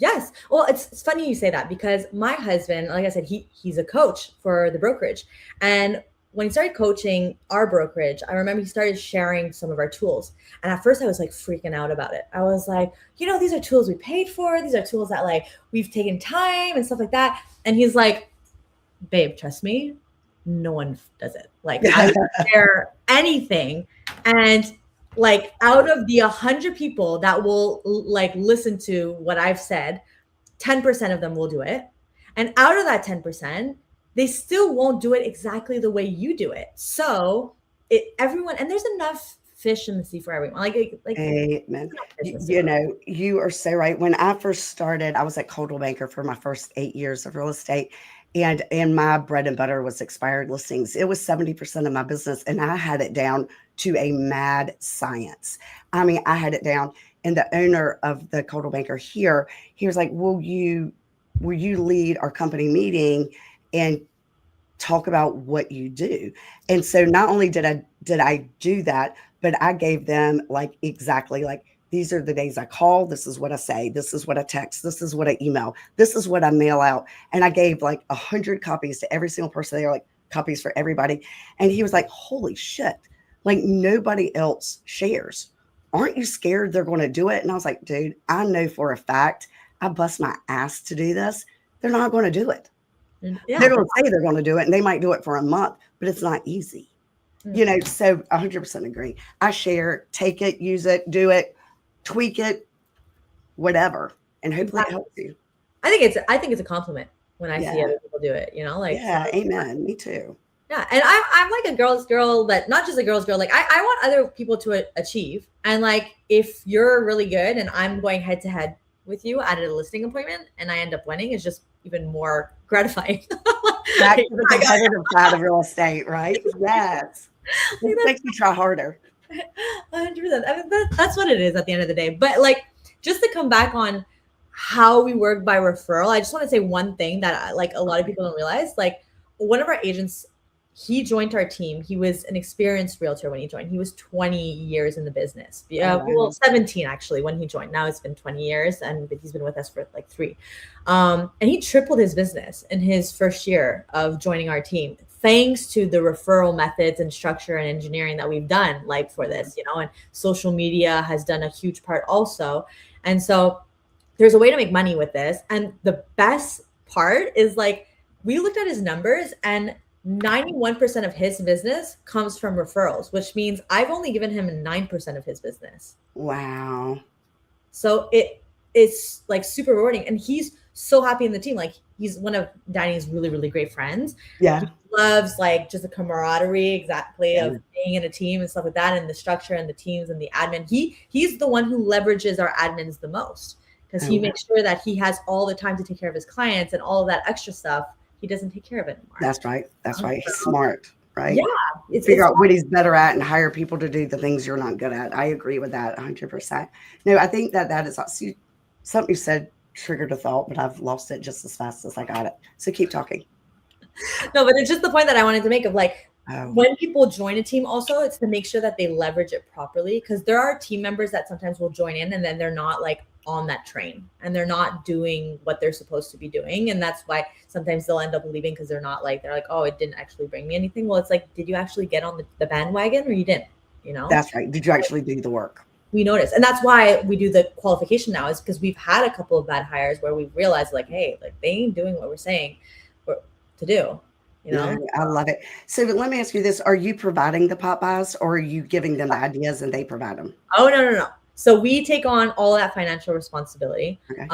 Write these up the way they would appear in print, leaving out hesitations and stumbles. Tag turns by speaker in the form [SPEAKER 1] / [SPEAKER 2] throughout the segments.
[SPEAKER 1] Yes. Well, it's funny you say that because my husband, like I said, he's a coach for the brokerage. And when he started coaching our brokerage, I remember he started sharing some of our tools. And at first I was like freaking out about it. I was like, these are tools we paid for. These are tools that like we've taken time and stuff like that. And he's like, babe, trust me, no one does it. Like I would share anything. And like out of the 100 people that will like listen to what I've said, 10% of them will do it. And out of that 10%, they still won't do it exactly the way you do it. So everyone, and there's enough fish in the sea for everyone. Like
[SPEAKER 2] Amen. You are so right. When I first started, I was at Coldwell Banker for my first 8 years of real estate. And my bread and butter was expired listings. It was 70% of my business, and I had it down to a mad science. I mean, I had it down. And the owner of the Coldwell Banker here, he was like, will you lead our company meeting and talk about what you do? And so not only did I do that, but I gave them like exactly like, these are the days I call. This is what I say. This is what I text. This is what I email. This is what I mail out. And I gave like 100 copies to every single person. They are like copies for everybody. And he was like, holy shit, like nobody else shares. Aren't you scared they're going to do it? And I was like, dude, I know for a fact I bust my ass to do this. They're not going to do it. Yeah. They're going to say they're going to do it, and they might do it for a month, but it's not easy. So 100% agree. I share, take it, use it, do it, tweak it, whatever, and hopefully it helps you.
[SPEAKER 1] I think it's a compliment when I see other people do it, like
[SPEAKER 2] amen. Me too.
[SPEAKER 1] Yeah. And I'm like a girl's girl, but not just a girl's girl. Like I want other people to achieve. And like if you're really good and I'm going head to head with you at a listing appointment and I end up winning, it's just even more gratifying.
[SPEAKER 2] Back to the competitive side of real estate, right? Yes. It makes you try harder.
[SPEAKER 1] 100%. I mean, that's what it is at the end of the day. But like, just to come back on how we work by referral, I just want to say one thing that like a lot of people don't realize. Like one of our agents, he joined our team. He was an experienced realtor when he joined. He was 20 years in the business. Well, 17 actually when he joined. Now it's been 20 years, but he's been with us for like 3. And he tripled his business in his first year of joining our team, thanks to the referral methods and structure and engineering that we've done like for this, and social media has done a huge part also. And so there's a way to make money with this. And the best part is like, we looked at his numbers and 91% of his business comes from referrals, which means I've only given him 9% of his business.
[SPEAKER 2] Wow.
[SPEAKER 1] So it's like super rewarding. And he's so happy in the team. Like he's one of Danny's really, really great friends.
[SPEAKER 2] Yeah.
[SPEAKER 1] He loves like just the camaraderie exactly of being in a team and stuff like that, and the structure and the teams and the admin. He's the one who leverages our admins the most because he makes sure that he has all the time to take care of his clients and all of that extra stuff. He doesn't take care of it anymore.
[SPEAKER 2] That's right. He's smart, right?
[SPEAKER 1] Yeah.
[SPEAKER 2] Figure out what he's better at and hire people to do the things you're not good at. I agree with that 100%. No, I think that is something you said triggered a thought, but I've lost it just as fast as I got it. So keep talking.
[SPEAKER 1] No, but it's just the point that I wanted to make of like, when people join a team also, it's to make sure that they leverage it properly, because there are team members that sometimes will join in and then they're not like on that train and they're not doing what they're supposed to be doing. And that's why sometimes they'll end up leaving, because they're like, oh, it didn't actually bring me anything. Well, it's like, did you actually get on the bandwagon or you didn't?
[SPEAKER 2] That's right. Did you actually do the work?
[SPEAKER 1] We notice. And that's why we do the qualification now, is because we've had a couple of bad hires where we've realized like, hey, like they ain't doing what we're saying to do.
[SPEAKER 2] I love it. So let me ask you this. Are you providing the pop buys, or are you giving them the ideas and they provide them?
[SPEAKER 1] Oh, no. So we take on all that financial responsibility.
[SPEAKER 2] Okay.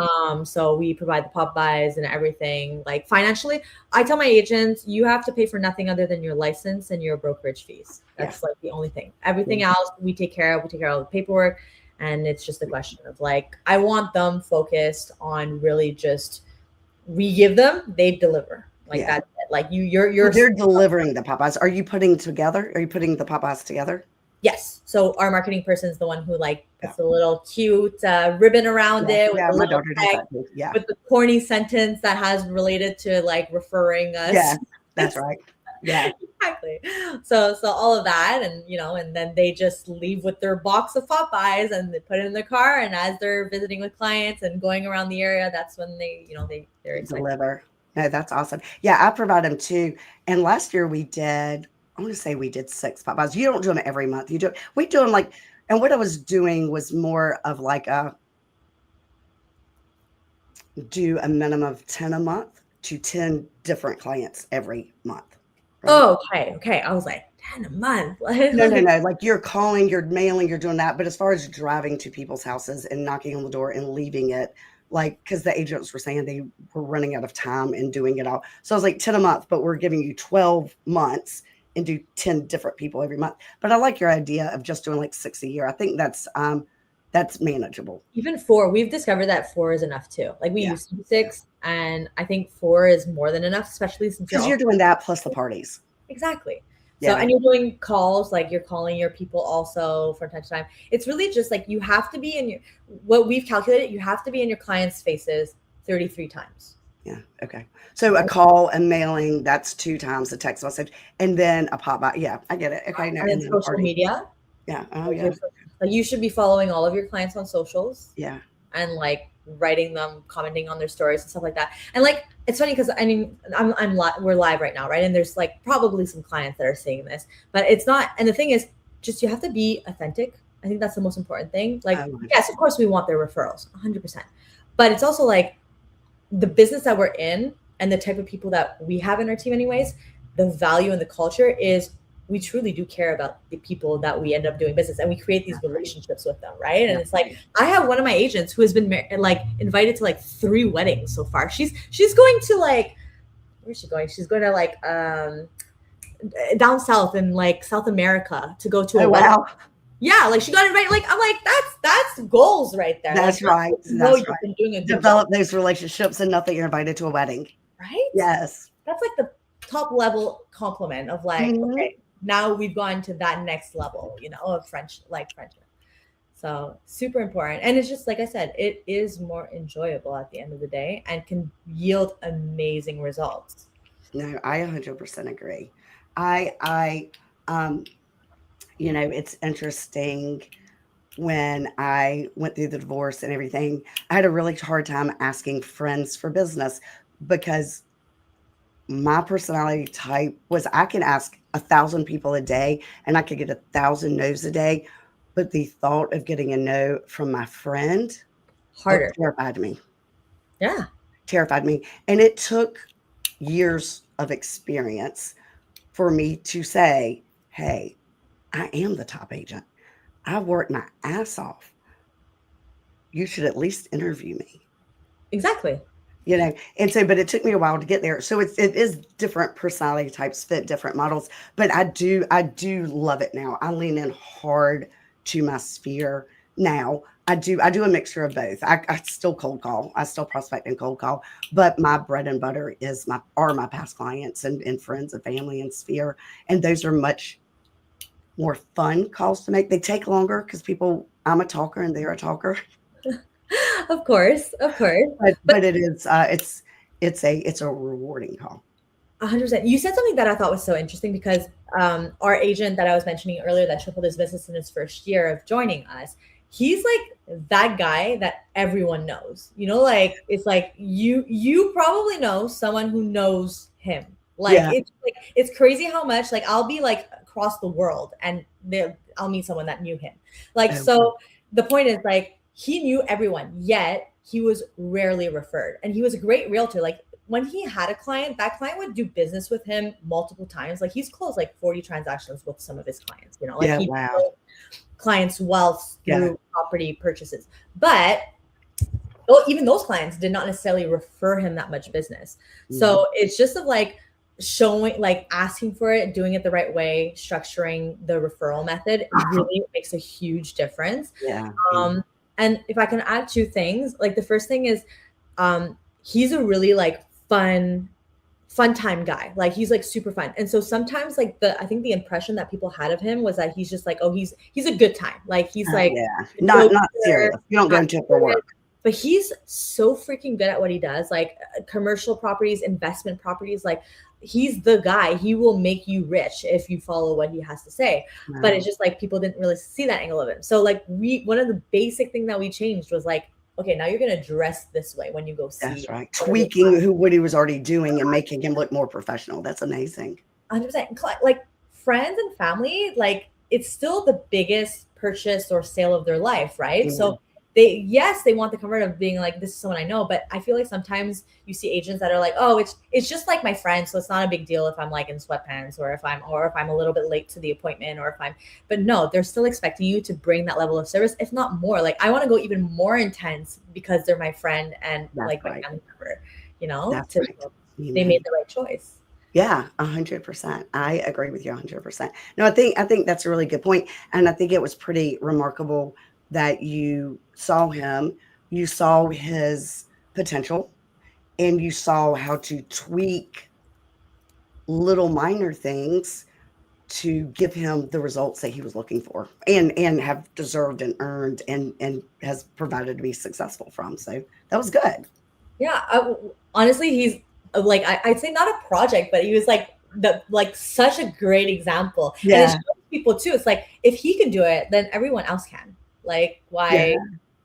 [SPEAKER 1] So we provide the pop buys and everything. Like financially, I tell my agents, you have to pay for nothing other than your license and your brokerage fees. That's like the only thing. Everything else we take care of. We take care of all the paperwork. And it's just a question of like, I want them focused on really just, we give them, they deliver. Like that's it. Like
[SPEAKER 2] they're delivering the pop buys. Are you putting the pop buys together?
[SPEAKER 1] Yes. So our marketing person is the one who like puts a little cute ribbon around it with, the little tag, with the corny sentence that has related to like referring us.
[SPEAKER 2] Yeah, that's right. Yeah.
[SPEAKER 1] Exactly. So all of that, and and then they just leave with their box of Popeyes and they put it in their car. And as they're visiting with clients and going around the area, that's when they're excited.
[SPEAKER 2] Deliver. No, that's awesome. Yeah, I provide them too. And last year I want to say we did 6 Popeyes. You don't do them every month. We do them like, and what I was doing was more of like do a minimum of 10 a month to 10 different clients every month. Right?
[SPEAKER 1] Oh, okay. I was like, 10 a month.
[SPEAKER 2] No. Like you're calling, you're mailing, you're doing that. But as far as driving to people's houses and knocking on the door and leaving it, like, because the agents were saying they were running out of time and doing it all. So I was like 10 a month, but we're giving you 12 months and do 10 different people every month. But I like your idea of just doing like 6 a year. I think that's manageable.
[SPEAKER 1] Even 4, we've discovered that 4 is enough too. Like we used to do 6, and I think 4 is more than enough, especially since
[SPEAKER 2] because you're doing that plus the parties.
[SPEAKER 1] Exactly.
[SPEAKER 2] Yeah.
[SPEAKER 1] So, and you're doing calls, like you're calling your people also from time to time. It's really just like you have to be what we've calculated, you have to be in your clients' faces 33 times.
[SPEAKER 2] Yeah. Okay. So a call and mailing, that's 2 times the text message, and then a pop by. Yeah, I get it. Okay.
[SPEAKER 1] And then social media.
[SPEAKER 2] Yeah. Oh yeah.
[SPEAKER 1] Like you should be following all of your clients on socials.
[SPEAKER 2] Yeah.
[SPEAKER 1] And like writing them, commenting on their stories and stuff like that. And like, it's funny because I mean, we're live right now, right? And there's like probably some clients that are seeing this, but it's not. And the thing is, just you have to be authentic. I think that's the most important thing. Like, yes, of course, we want their referrals, 100%. But it's also like the business that we're in and the type of people that we have in our team, anyways. The value and the culture is we truly do care about the people that we end up doing business, and we create these relationships with them, right? And it's like, I have one of my agents who has been like invited to like 3 weddings so far. She's going to like, where's she going? She's going to like down south in like South America to go to a wedding. Wow. Yeah, like she got invited. Like I'm like, that's goals right there.
[SPEAKER 2] That's
[SPEAKER 1] like,
[SPEAKER 2] right. That's right. Been doing a develop those relationships and not that you're invited to a wedding.
[SPEAKER 1] Right?
[SPEAKER 2] Yes.
[SPEAKER 1] That's like the top level compliment of like, okay, now we've gone to that next level, of friendship. So super important. And it's just, like I said, it is more enjoyable at the end of the day and can yield amazing results.
[SPEAKER 2] No, I 100% agree. It's interesting when I went through the divorce and everything, I had a really hard time asking friends for business because my personality type was I can ask 1,000 people a day and I could get 1,000 no's a day. But the thought of getting a no from my friend terrified me.
[SPEAKER 1] Yeah.
[SPEAKER 2] Terrified me. And it took years of experience for me to say, hey, I am the top agent. I worked my ass off. You should at least interview me.
[SPEAKER 1] Exactly.
[SPEAKER 2] And so, but it took me a while to get there. So it is different personality types fit different models, but I do love it now. I lean in hard to my sphere now. I do a mixture of both. I still cold call. I still prospect and cold call, but my bread and butter are my past clients and friends and family and sphere. And those are much more fun calls to make. They take longer because I'm a talker and they're a talker.
[SPEAKER 1] Of course.
[SPEAKER 2] But it is, it's a rewarding call.
[SPEAKER 1] 100%. You said something that I thought was so interesting because our agent that I was mentioning earlier that tripled his business in his first year of joining us, he's like that guy that everyone knows. Like it's like you probably know someone who knows him. It's crazy how much like I'll be like across the world and I'll meet someone that knew him. So the point is like he knew everyone, yet he was rarely referred, and he was a great realtor. Like when he had a client, that client would do business with him multiple times. Like he's closed like 40 transactions with some of his clients, clients' wealth through property purchases. But even those clients did not necessarily refer him that much business. Mm-hmm. So it's just of like showing, like asking for it, doing it the right way, structuring the referral method really makes a huge difference.
[SPEAKER 2] Yeah.
[SPEAKER 1] And if I can add 2 things, like the first thing is he's a really like fun time guy. Like he's like super fun. And so sometimes like I think the impression that people had of him was that he's just like, oh, he's a good time. Like he's like,
[SPEAKER 2] not serious. You don't go into it for work.
[SPEAKER 1] But he's so freaking good at what he does, like commercial properties, investment properties. Like he's the guy. He will make you rich if you follow what he has to say. But it's just like people didn't really see that angle of it. So like one of the basic thing that we changed was like, okay, now you're gonna dress this way when you go see.
[SPEAKER 2] That's right. Tweaking what he was already doing and making him look more professional. That's amazing.
[SPEAKER 1] 100%. Like friends and family, like it's still the biggest purchase or sale of their life, right?
[SPEAKER 2] Mm-hmm.
[SPEAKER 1] So they want the comfort of being like, this is someone I know. But I feel like sometimes you see agents that are like, oh, it's just like my friend, so it's not a big deal if I'm like in sweatpants or if I'm a little bit late to the appointment but no, they're still expecting you to bring that level of service, if not more. Like I want to go even more intense because they're my friend and
[SPEAKER 2] That's
[SPEAKER 1] like
[SPEAKER 2] right.
[SPEAKER 1] my family member, you know.
[SPEAKER 2] That's right.
[SPEAKER 1] They made the right choice.
[SPEAKER 2] Yeah, 100%. I agree with you 100%. No, I think that's a really good point, and I think it was pretty remarkable that you saw him, you saw his potential, and you saw how to tweak little minor things to give him the results that he was looking for and have deserved and earned and has provided to be successful from. So that was good.
[SPEAKER 1] Yeah, honestly, he's like I'd say not a project, but he was like such a great example. And it
[SPEAKER 2] Yeah.
[SPEAKER 1] shows people too. It's like if he can do it, then everyone else can. Like why?
[SPEAKER 2] Yeah.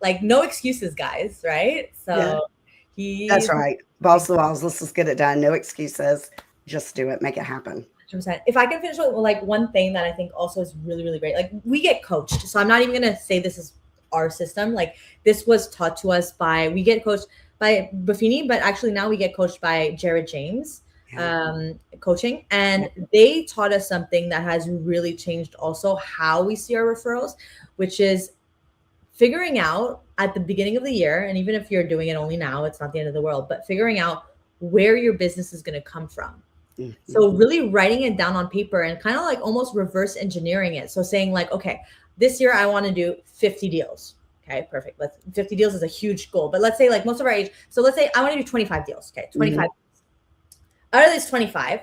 [SPEAKER 1] Like no excuses, guys, right?
[SPEAKER 2] Yeah.
[SPEAKER 1] So
[SPEAKER 2] That's
[SPEAKER 1] he's
[SPEAKER 2] right. Balls to the walls. Let's just get it done. No excuses. Just do it. Make it happen.
[SPEAKER 1] 100%. If I can finish with like one thing that I think also is really, really great, like we get coached. So I'm not even gonna say this is our system. Like this was taught to us we get coached by Buffini, but actually now we get coached by Jared James coaching. And they taught us something that has really changed also how we see our referrals, which is figuring out at the beginning of the year, and even if you're doing it only now, it's not the end of the world, but figuring out where your business is going to come from. Mm-hmm. So really writing it down on paper and kind of like almost reverse engineering it. So saying like, okay, this year I want to do 50 deals. Okay, perfect. 50 deals is a huge goal, but let's say like most of our age. So let's say I want to do 25 deals. Okay, 25. Mm-hmm. Out of this 25,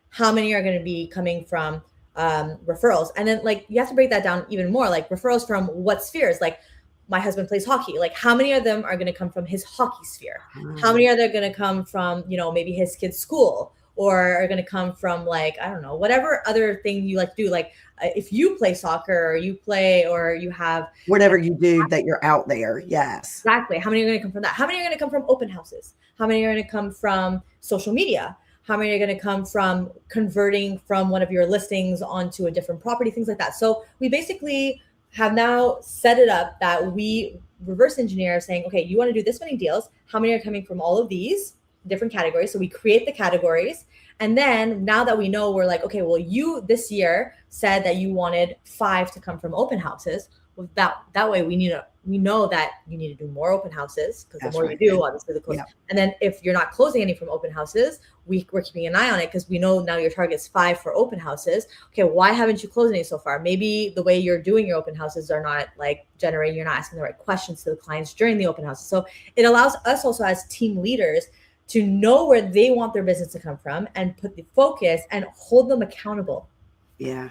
[SPEAKER 1] how many are going to be coming from referrals? And then like you have to break that down even more, like referrals from what spheres? Like my husband plays hockey. Like how many of them are going to come from his hockey sphere? How many are there going to come from, maybe his kid's school, or are going to come from like, I don't know, whatever other thing you like to do. Like if you play soccer or you have
[SPEAKER 2] whatever you do that you're out there. Yes.
[SPEAKER 1] Exactly. How many are going to come from that? How many are going to come from open houses? How many are going to come from social media? How many are going to come from converting from one of your listings onto a different property, things like that. So we basically have now set it up that we reverse engineer saying, okay, you want to do this many deals. How many are coming from all of these different categories? So we create the categories. And then now that we know, we're like, okay, well, you this year said that you wanted 5 to come from open houses. Well, that way we know that you need to do more open houses, because the more you do, obviously the closer. Yeah. And then if you're not closing any from open houses, we're keeping an eye on it because we know now your target's 5 for open houses. Okay, why haven't you closed any so far? Maybe the way you're doing your open houses are not like generating, you're not asking the right questions to the clients during the open houses. So it allows us also as team leaders to know where they want their business to come from and put the focus and hold them accountable.
[SPEAKER 2] Yeah.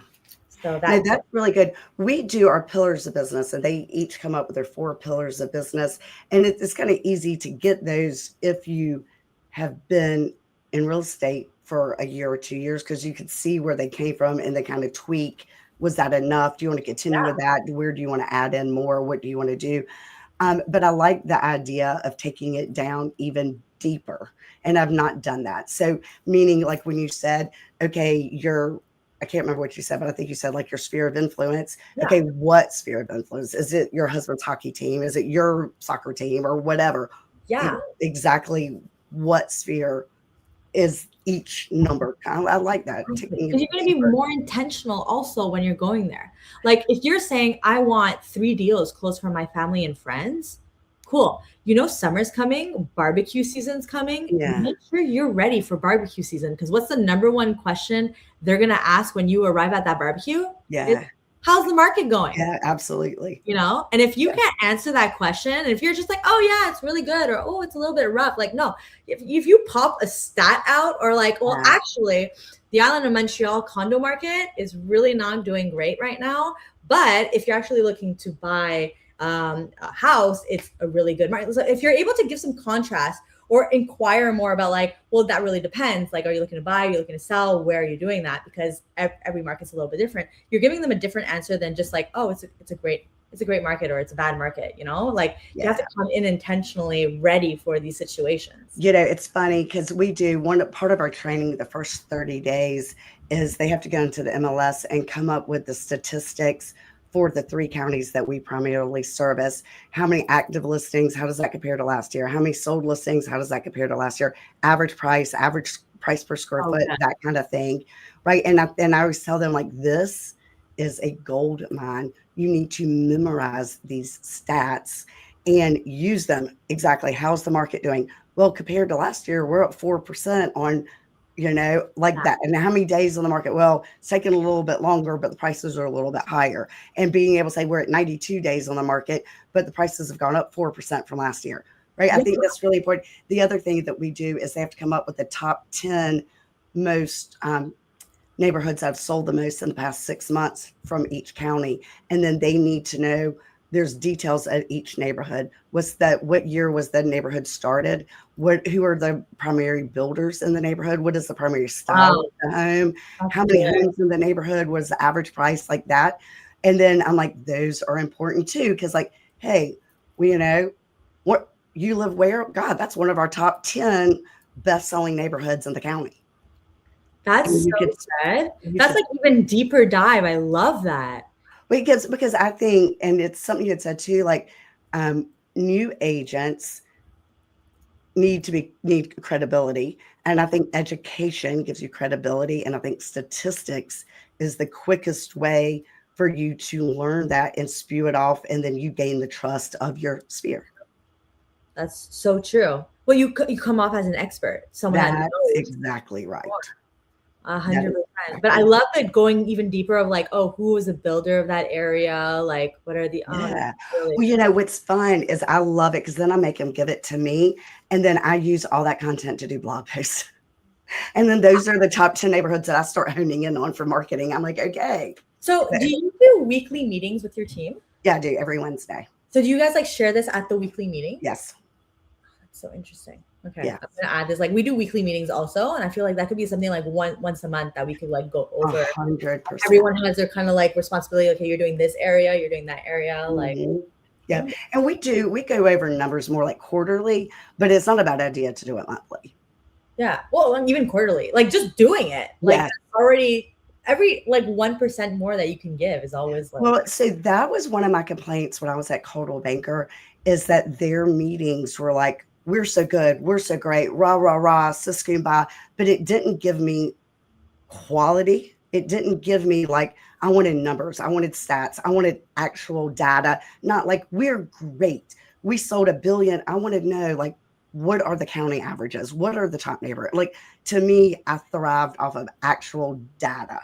[SPEAKER 1] So
[SPEAKER 2] that's really good. We do our pillars of business, and they each come up with their 4 pillars of business. And it's kind of easy to get those if you have been in real estate for a year or 2 years, because you could see where they came from and they kind of tweak. Was that enough? Do you want to continue with that? Where do you want to add in more? What do you want to do? But I like the idea of taking it down even deeper. And I've not done that. So meaning like when you said, okay, I can't remember what you said, but I think you said like your sphere of influence. Yeah. Okay, what sphere of influence? Is it your husband's hockey team? Is it your soccer team or whatever?
[SPEAKER 1] Yeah.
[SPEAKER 2] Exactly what sphere is each number? I like that.
[SPEAKER 1] Because you're going to be more intentional also when you're going there. Like if you're saying, I want 3 deals closed for my family and friends, cool. Summer's coming, barbecue season's coming.
[SPEAKER 2] Yeah.
[SPEAKER 1] Make sure you're ready for barbecue season, because what's the number one question they're going to ask when you arrive at that barbecue?
[SPEAKER 2] Yeah.
[SPEAKER 1] How's the market going?
[SPEAKER 2] Yeah, absolutely.
[SPEAKER 1] And if you can't answer that question, and if you're just like, oh yeah, it's really good, or oh, it's a little bit rough, like no, if you pop a stat out, or like, well, actually the island of Montreal condo market is really not doing great right now, but if you're actually looking to buy a house, it's a really good market. So if you're able to give some contrast, or inquire more about like, well, that really depends. Like, are you looking to buy? Are you looking to sell? Where are you doing that? Because every market's a little bit different. You're giving them a different answer than just like, oh, it's a great market or it's a bad market, you know? Like you have to come in intentionally ready for these situations.
[SPEAKER 2] It's funny because we do one part of our training the first 30 days is they have to go into the MLS and come up with the statistics for the 3 counties that we primarily service. How many active listings? How does that compare to last year? How many sold listings? How does that compare to last year? Average price per square foot, that kind of thing, right? And I always tell them, like, this is a gold mine. You need to memorize these stats and use them. Exactly. How's the market doing? Well, compared to last year, we're up 4% on, like that. And how many days on the market? Well, it's taking a little bit longer, but the prices are a little bit higher. And being able to say we're at 92 days on the market, but the prices have gone up 4% from last year, right? I think that's really important. The other thing that we do is they have to come up with the top 10 most neighborhoods that have sold the most in the past 6 months from each county. And then they need to know there's details at each neighborhood. What year was the neighborhood started? Who are the primary builders in the neighborhood? What is the primary style of the home? How many homes in the neighborhood? What is the average price, like that? And then I'm like, those are important too, because like, hey, what you live where? God, that's one of our top 10 best-selling neighborhoods in the county.
[SPEAKER 1] That's so good. That's like even deeper dive. I love that.
[SPEAKER 2] Because I think, and it's something you had said too, like new agents need credibility. And I think education gives you credibility. And I think statistics is the quickest way for you to learn that and spew it off. And then you gain the trust of your sphere.
[SPEAKER 1] That's so true. Well, you come off as an expert. Someone
[SPEAKER 2] that's exactly right.
[SPEAKER 1] 100%. But I love that going even deeper of like, oh, who was the builder of that area? Like, what are the
[SPEAKER 2] really well, what's fun is I love it because then I make them give it to me, and then I use all that content to do blog posts. And then those are the top 10 neighborhoods that I start honing in on for marketing. I'm like, okay.
[SPEAKER 1] So do you do weekly meetings with your team?
[SPEAKER 2] Yeah, I do every Wednesday.
[SPEAKER 1] So do you guys like share this at the weekly meeting?
[SPEAKER 2] Yes.
[SPEAKER 1] That's so interesting. Okay. Yeah. I'm gonna add this. Like we do weekly meetings also. And I feel like that could be something like once a month that we could like go over.
[SPEAKER 2] 100%.
[SPEAKER 1] Everyone has their kind of like responsibility. Okay, you're doing this area, you're doing that area. Like
[SPEAKER 2] yeah. And we go over numbers more like quarterly, but it's not a bad idea to do it monthly.
[SPEAKER 1] Yeah. Well, even quarterly. Like just doing it. Like already every like 1% more that you can give is always like
[SPEAKER 2] well, so that was one of my complaints when I was at Coldwell Banker, is that their meetings were like, we're so good, we're so great, rah, rah, rah, siskumba, but it didn't give me quality. It didn't give me like, I wanted numbers, I wanted stats, I wanted actual data, not like we're great, we sold $1 billion. I wanted to know like, what are the county averages? What are the top neighborhoods? Like to me, I thrived off of actual data.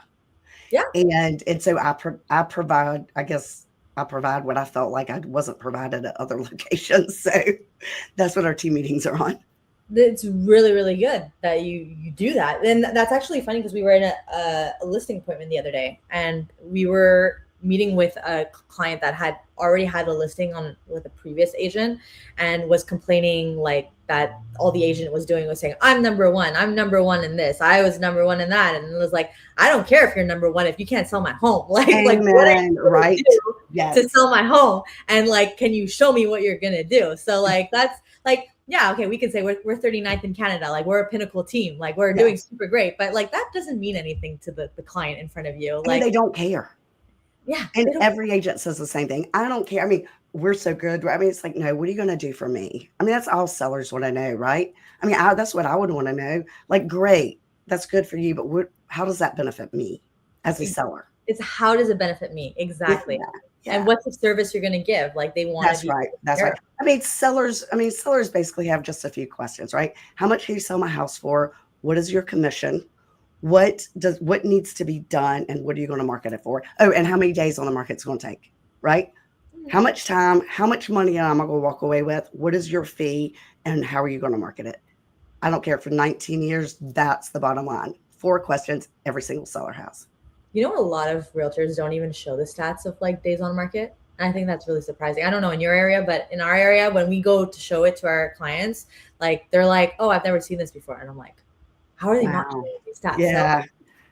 [SPEAKER 1] Yeah.
[SPEAKER 2] And so I provide, I guess, I provide what I felt like I wasn't provided at other locations. So that's what our team meetings are on.
[SPEAKER 1] It's really, really good that you do that. And that's actually funny because we were in a listing appointment the other day and we were meeting with a client that had already had a listing on with a previous agent and was complaining like that all the agent was doing was saying, I'm number one in this, I was number one in that. And it was like, I don't care if you're number one if you can't sell my home. Like what are you
[SPEAKER 2] right
[SPEAKER 1] to sell my home? And like, can you show me what you're gonna do? So like that's like, yeah, okay, we can say we're 39th in Canada, like we're a pinnacle team, like we're doing super great, but like that doesn't mean anything to the client in front of you. Like
[SPEAKER 2] they don't care.
[SPEAKER 1] Yeah.
[SPEAKER 2] And every agent says the same thing. I don't care. I mean, we're so good. I mean, it's like, no, what are you going to do for me? I mean, that's all sellers want to know, right? I mean, that's what I would want to know. Like, great, that's good for you, but how does that benefit me as a seller?
[SPEAKER 1] It's how does it benefit me? Exactly. Yeah. And what's the service you're going to give? Like they want
[SPEAKER 2] That's right. That's right. I mean, sellers basically have just a few questions, right? How much can you sell my house for? What is your commission? What needs to be done and what are you going to market it for? Oh, and how many days on the market it's going to take, right? How much time, how much money am I going to walk away with? What is your fee and how are you going to market it? I don't care. For 19 years, that's the bottom line. 4 questions every single seller has.
[SPEAKER 1] You know, a lot of realtors don't even show the stats of like days on market. And I think that's really surprising. I don't know in your area, but in our area, when we go to show it to our clients, like they're like, "Oh, I've never seen this before," and I'm like, "How are they not
[SPEAKER 2] Wow.
[SPEAKER 1] showing these stats?" So
[SPEAKER 2] Yeah.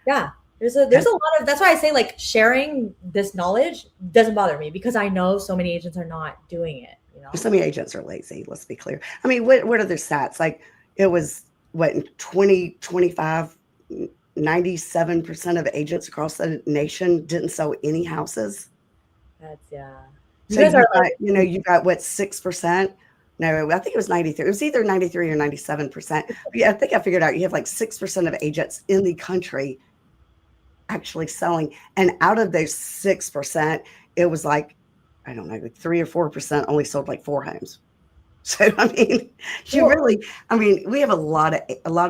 [SPEAKER 1] yeah, there's a lot of, that's why I say like sharing this knowledge doesn't bother me because I know so many agents are not doing it. You know.
[SPEAKER 2] So many agents are lazy. Let's be clear. I mean, what are their stats? Like it was what in 2025, 97% of agents across the nation didn't sell any houses.
[SPEAKER 1] That's yeah. You
[SPEAKER 2] So
[SPEAKER 1] guys are
[SPEAKER 2] you've got,
[SPEAKER 1] like
[SPEAKER 2] you got what, 6%? No, I think it was 93. It was either 93 or 97%. But yeah, I think I figured out you have like 6% of agents in the country actually selling. And out of those 6%, it was like, I don't know, like 3 or 4% only sold like 4 homes. So I mean, you
[SPEAKER 1] cool.
[SPEAKER 2] really, I mean, we have a lot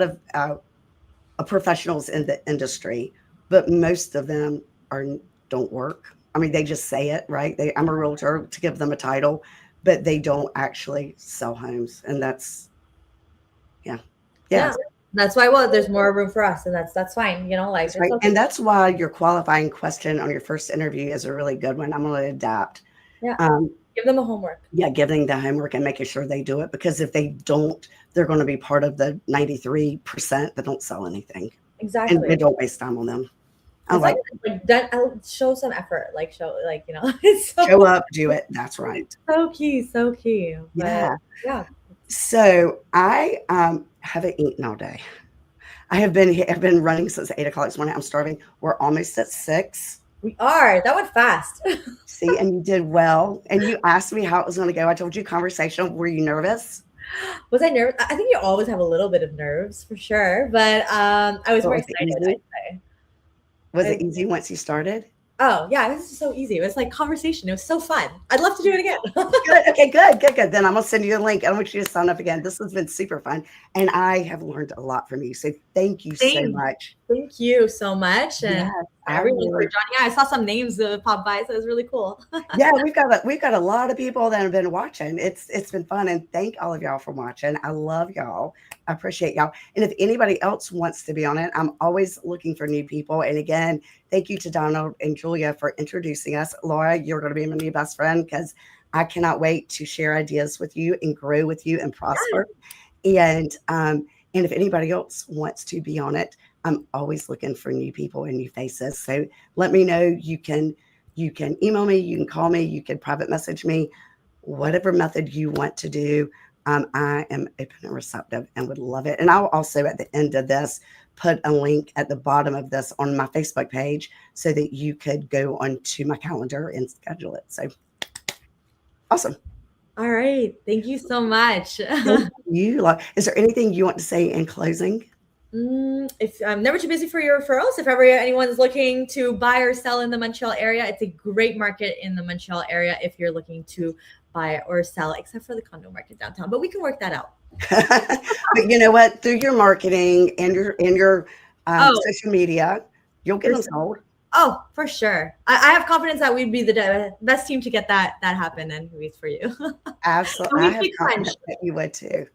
[SPEAKER 2] of professionals in the industry, but most of them are don't work. I mean, they just say it, right? I'm a realtor to give them a title, but they don't actually sell homes, and that's yeah,
[SPEAKER 1] Yeah.
[SPEAKER 2] yes,
[SPEAKER 1] That's why, well, there's more room for us, and that's fine. You know, like
[SPEAKER 2] that's
[SPEAKER 1] it's
[SPEAKER 2] right,
[SPEAKER 1] okay.
[SPEAKER 2] and that's why your qualifying question on your first interview is a really good one. I'm going to adapt.
[SPEAKER 1] Yeah.
[SPEAKER 2] Um,
[SPEAKER 1] Give them a homework.
[SPEAKER 2] yeah, giving the homework and making sure they do it because if they don't, they're going to be part of the 93% that don't sell anything, and
[SPEAKER 1] Exactly.
[SPEAKER 2] they don't waste time on them. I
[SPEAKER 1] As long
[SPEAKER 2] like
[SPEAKER 1] as it's like done, I'll show some effort. Like show, like it's
[SPEAKER 2] show
[SPEAKER 1] so
[SPEAKER 2] up, do it. That's right.
[SPEAKER 1] so key, so key. But
[SPEAKER 2] Yeah.
[SPEAKER 1] yeah,
[SPEAKER 2] So I haven't eaten all day. I've been running since 8 o'clock this morning. I'm starving. We're almost at 6.
[SPEAKER 1] we are. That went fast.
[SPEAKER 2] See, and you did well. And you asked me how it was going to go. I told you conversational. Were you nervous?
[SPEAKER 1] Was I nervous? I think you always have a little bit of nerves for sure, but I was
[SPEAKER 2] But
[SPEAKER 1] more
[SPEAKER 2] was it
[SPEAKER 1] excited.
[SPEAKER 2] easy?
[SPEAKER 1] I'd
[SPEAKER 2] Was
[SPEAKER 1] say.
[SPEAKER 2] it easy once you started?
[SPEAKER 1] Oh yeah, this is so easy. It was like conversation. It was so fun. I'd love to do it again.
[SPEAKER 2] Good. Okay, good, good, good. Then I'm gonna send you a link. I want you to sign up again. This has been super fun. And I have learned a lot from you. So thank you so
[SPEAKER 1] Same.
[SPEAKER 2] much.
[SPEAKER 1] Thank you so much, and
[SPEAKER 2] Yes, I
[SPEAKER 1] everyone for
[SPEAKER 2] really
[SPEAKER 1] joining. Yeah, I saw some names pop by, so it was really cool.
[SPEAKER 2] yeah, we've got a lot of people that have been watching. It's been fun, and thank all of y'all for watching. I love y'all. I appreciate y'all. And if anybody else wants to be on it, I'm always looking for new people. And again, thank you to Donald and Julia for introducing us. Laura, you're going to be my new best friend because I cannot wait to share ideas with you and grow with you and prosper. And if anybody else wants to be on it, I'm always looking for new people and new faces. So let me know. You can email me, you can call me, you can private message me, whatever method you want to do. I am open and receptive and would love it. And I'll also at the end of this put a link at the bottom of this on my Facebook page so that you could go onto my calendar and schedule it. So awesome.
[SPEAKER 1] All right. Thank you so much.
[SPEAKER 2] Thank you. Like, is there anything you want to say in closing?
[SPEAKER 1] If I'm never too busy for your referrals, if ever anyone's looking to buy or sell in the Montreal area, it's a great market in the Montreal area if you're looking to buy or sell, except for the condo market downtown. But we can work that out.
[SPEAKER 2] But you know what? Through your marketing and your
[SPEAKER 1] Oh,
[SPEAKER 2] social media, you'll get them sold.
[SPEAKER 1] oh, for sure. I have confidence that we'd be the best team to get that happen and movies for you.
[SPEAKER 2] Absolutely.
[SPEAKER 1] We
[SPEAKER 2] I have
[SPEAKER 1] speak French.
[SPEAKER 2] confidence that you would too.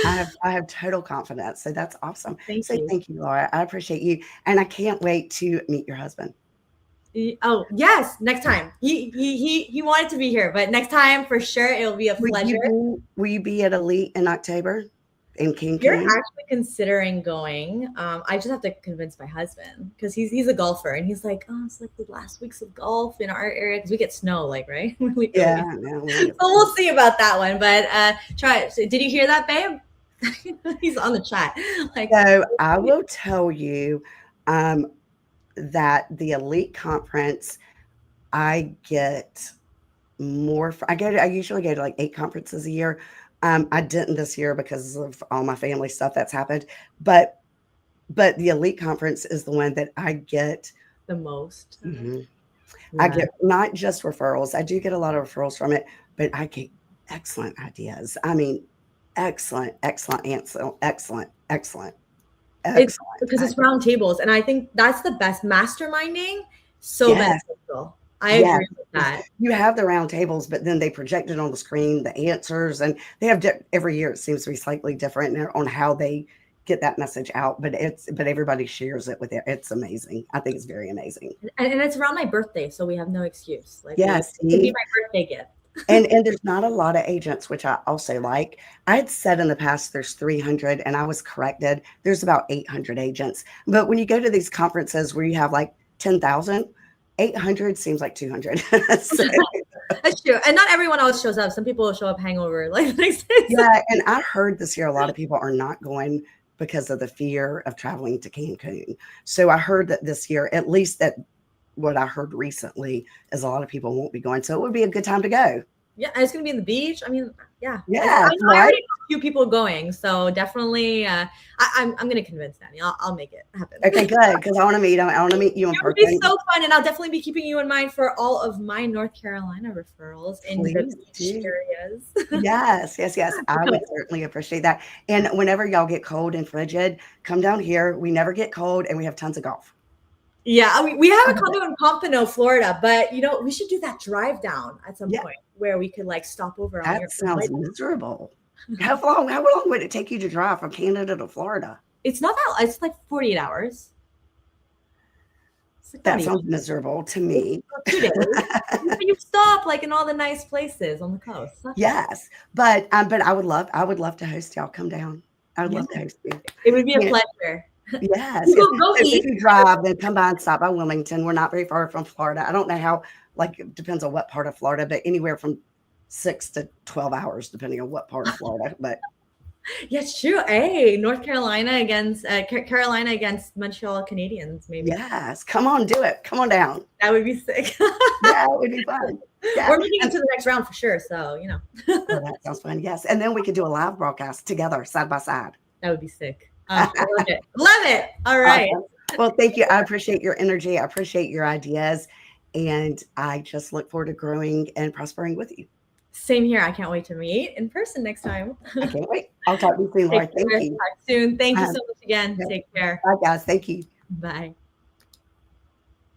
[SPEAKER 2] I have total confidence. So that's awesome.
[SPEAKER 1] Thank
[SPEAKER 2] So
[SPEAKER 1] you.
[SPEAKER 2] thank you, Laura. I appreciate you. And I can't wait to meet your husband.
[SPEAKER 1] Oh yes, next time. He wanted to be here, but next time for sure it'll be a pleasure.
[SPEAKER 2] Will you be at Elite in October in
[SPEAKER 1] You're
[SPEAKER 2] Cancun?
[SPEAKER 1] actually considering going. I just have to convince my husband because he's a golfer and he's like, oh, it's like the last weeks of golf in our area because we get snow, like right, really
[SPEAKER 2] Yeah,
[SPEAKER 1] early.
[SPEAKER 2] no,
[SPEAKER 1] So we'll see about that one. But try. Did you hear that, babe? He's on the chat. Like,
[SPEAKER 2] so I will tell you that the Elite Conference, I get more. I usually go to like 8 conferences a year. I didn't this year because of all my family stuff that's happened. But the Elite Conference is the one that I get
[SPEAKER 1] the most.
[SPEAKER 2] Mhm. I
[SPEAKER 1] Yeah.
[SPEAKER 2] get not just referrals. I do get a lot of referrals from it, but I get excellent ideas. I mean, excellent, excellent answer, excellent, excellent,
[SPEAKER 1] It's
[SPEAKER 2] excellent.
[SPEAKER 1] because it's round tables, and I think that's the best masterminding. So
[SPEAKER 2] Yes,
[SPEAKER 1] beneficial. I
[SPEAKER 2] yes.
[SPEAKER 1] agree with that.
[SPEAKER 2] You have the round tables, but then they project it on the screen, the answers, and they have every year it seems to be slightly different on how they get that message out, but everybody shares it with it. It's amazing. I think it's very amazing.
[SPEAKER 1] And it's around my birthday, so we have no excuse. Like
[SPEAKER 2] Yes,
[SPEAKER 1] it could be my birthday gift.
[SPEAKER 2] and there's not a lot of agents, which I also like. I had said in the past there's 300, and I was corrected. There's about 800 agents. But when you go to these conferences where you have like 10,000, 800 seems like 200. So,
[SPEAKER 1] that's true. And not everyone always shows up. Some people will show up hangover like the next day.
[SPEAKER 2] yeah, and I heard this year a lot of people are not going because of the fear of traveling to Cancun. So I heard that this year, at least that what I heard recently, is a lot of people won't be going. So it would be a good time to go.
[SPEAKER 1] Yeah, and it's gonna be in the beach. I mean, yeah.
[SPEAKER 2] Yeah,
[SPEAKER 1] I already know a few people going, so definitely, I'm gonna convince Danny. I'll make it happen.
[SPEAKER 2] Okay, good, because I want to meet him. I want to meet you in person.
[SPEAKER 1] It would be so fun, and I'll definitely be keeping you in mind for all of my North Carolina referrals in the beach areas.
[SPEAKER 2] Yes. I would certainly appreciate that. And whenever y'all get cold and frigid, come down here. We never get cold, and we have tons of golf.
[SPEAKER 1] Yeah, we have a condo in Pompano, Florida, but we should do that drive down at some point where we could like stop over.
[SPEAKER 2] That sounds miserable. How long would it take you to drive from Canada to Florida?
[SPEAKER 1] It's not that. It's like 48 hours.
[SPEAKER 2] Like that sounds miserable to me.
[SPEAKER 1] 2 days. You stop like in all the nice places on the coast.
[SPEAKER 2] Yes, but I would love to host y'all. Come down. I would love to host you.
[SPEAKER 1] It would be a pleasure.
[SPEAKER 2] Yes. If you drive, then come by and stop by Wilmington. We're not very far from Florida. I don't know how, like, it depends on what part of Florida, but anywhere from 6 to 12 hours, depending on what part of Florida. But
[SPEAKER 1] yes, true. Hey, North Carolina against Montreal Canadiens, maybe.
[SPEAKER 2] Yes, come on, do it. Come on down.
[SPEAKER 1] That would be sick.
[SPEAKER 2] Yeah, it would be fun. Yeah.
[SPEAKER 1] We're making it to the next round for sure. So
[SPEAKER 2] Oh, that sounds fun. Yes, and then we could do a live broadcast together, side by side.
[SPEAKER 1] That would be sick. I love it. Love it. All right.
[SPEAKER 2] Awesome. Well, thank you. I appreciate your energy. I appreciate your ideas. And I just look forward to growing and prospering with you.
[SPEAKER 1] Same here. I can't wait to meet in person next time.
[SPEAKER 2] I can't wait. I'll talk to you soon, Laura. Thank you.
[SPEAKER 1] Talk soon. Thank you so much again. Take care.
[SPEAKER 2] Bye, guys. Thank you.
[SPEAKER 1] Bye.